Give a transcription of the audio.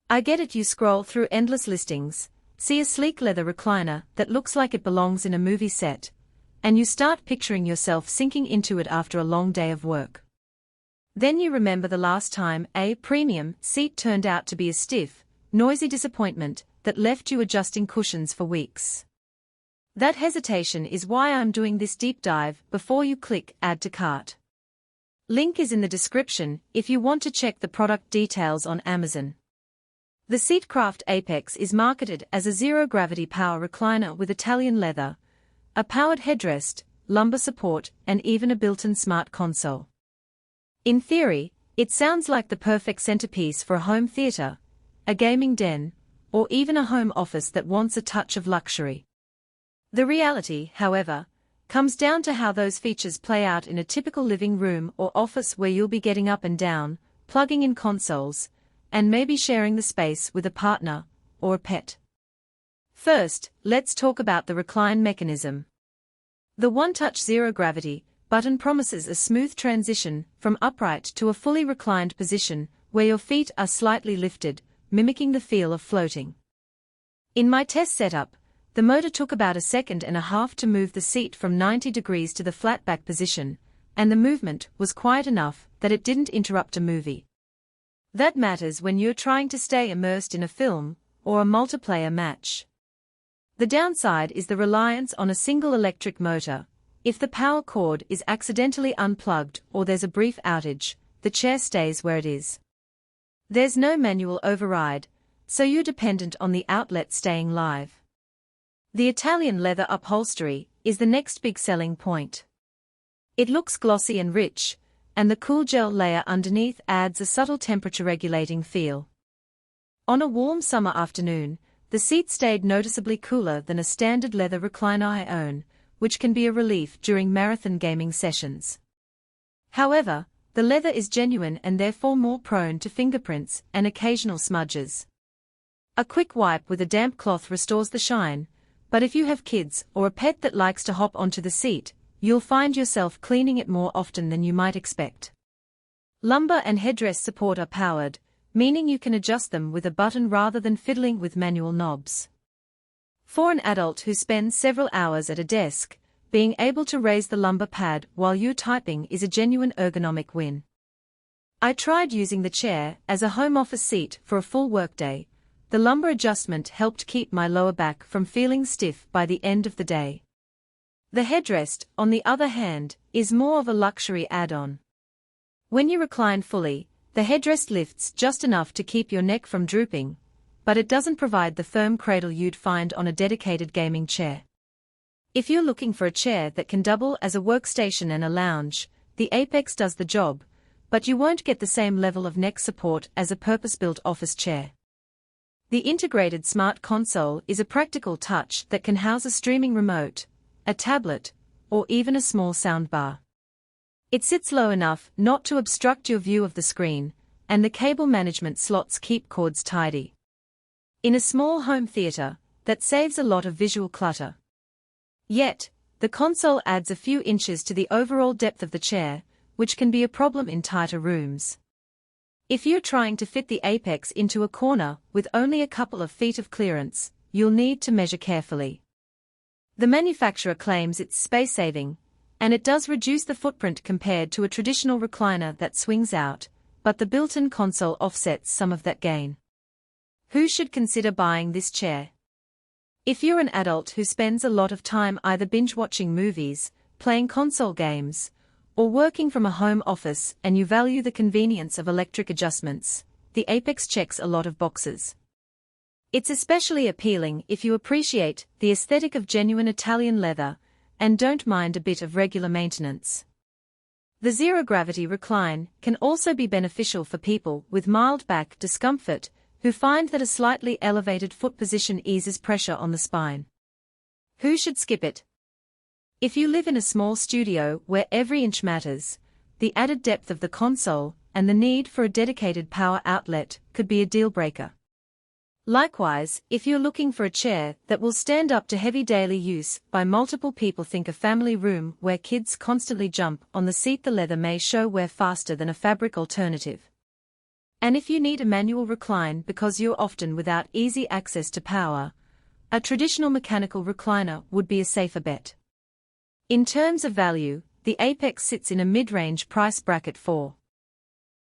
I get it, you scroll through endless listings, see a sleek leather recliner that looks like it belongs in a movie set, and you start picturing yourself sinking into it after a long day of work. Then you remember the last time a premium seat turned out to be a stiff, noisy disappointment that left you adjusting cushions for weeks. That hesitation is why I'm doing this deep dive before you click Add to Cart. Link is in the description if you want to check the product details on Amazon. The Seatcraft Apex is marketed as a zero-gravity power recliner with Italian leather, a powered headrest, lumbar support, and even a built-in smart console. In theory, it sounds like the perfect centerpiece for a home theater, a gaming den, or even a home office that wants a touch of luxury. The reality, however, comes down to how those features play out in a typical living room or office where you'll be getting up and down, plugging in consoles, and maybe sharing the space with a partner or a pet. First, let's talk about the recline mechanism. The one-touch zero-gravity button promises a smooth transition from upright to a fully reclined position where your feet are slightly lifted, mimicking the feel of floating. In my test setup, the motor took about a second and a half to move the seat from 90 degrees to the flat back position, and the movement was quiet enough that it didn't interrupt a movie. That matters when you're trying to stay immersed in a film or a multiplayer match. The downside is the reliance on a single electric motor. If the power cord is accidentally unplugged or there's a brief outage, the chair stays where it is. There's no manual override, so you're dependent on the outlet staying live. The Italian leather upholstery is the next big selling point. It looks glossy and rich, and the cool gel layer underneath adds a subtle temperature-regulating feel. On a warm summer afternoon, the seat stayed noticeably cooler than a standard leather recliner I own, which can be a relief during marathon gaming sessions. However, the leather is genuine and therefore more prone to fingerprints and occasional smudges. A quick wipe with a damp cloth restores the shine, but if you have kids or a pet that likes to hop onto the seat, you'll find yourself cleaning it more often than you might expect. Lumbar and headrest support are powered, meaning you can adjust them with a button rather than fiddling with manual knobs. For an adult who spends several hours at a desk, being able to raise the lumbar pad while you're typing is a genuine ergonomic win. I tried using the chair as a home office seat for a full workday. The lumbar adjustment helped keep my lower back from feeling stiff by the end of the day. The headrest, on the other hand, is more of a luxury add-on. When you recline fully, the headrest lifts just enough to keep your neck from drooping, but it doesn't provide the firm cradle you'd find on a dedicated gaming chair. If you're looking for a chair that can double as a workstation and a lounge, the Apex does the job, but you won't get the same level of neck support as a purpose-built office chair. The integrated smart console is a practical touch that can house a streaming remote, a tablet, or even a small soundbar. It sits low enough not to obstruct your view of the screen, and the cable management slots keep cords tidy. In a small home theater, that saves a lot of visual clutter. Yet, the console adds a few inches to the overall depth of the chair, which can be a problem in tighter rooms. If you're trying to fit the Apex into a corner with only a couple of feet of clearance, you'll need to measure carefully. The manufacturer claims it's space-saving, and it does reduce the footprint compared to a traditional recliner that swings out, but the built-in console offsets some of that gain. Who should consider buying this chair? If you're an adult who spends a lot of time either binge-watching movies, playing console games, or working from a home office and you value the convenience of electric adjustments, the Apex checks a lot of boxes. It's especially appealing if you appreciate the aesthetic of genuine Italian leather and don't mind a bit of regular maintenance. The zero-gravity recline can also be beneficial for people with mild back discomfort who find that a slightly elevated foot position eases pressure on the spine. Who should skip it? If you live in a small studio where every inch matters, the added depth of the console and the need for a dedicated power outlet could be a deal-breaker. Likewise, if you're looking for a chair that will stand up to heavy daily use by multiple people, think a family room where kids constantly jump on the seat, the leather may show wear faster than a fabric alternative. And if you need a manual recline because you're often without easy access to power, a traditional mechanical recliner would be a safer bet. In terms of value, the Apex sits in a mid-range price bracket for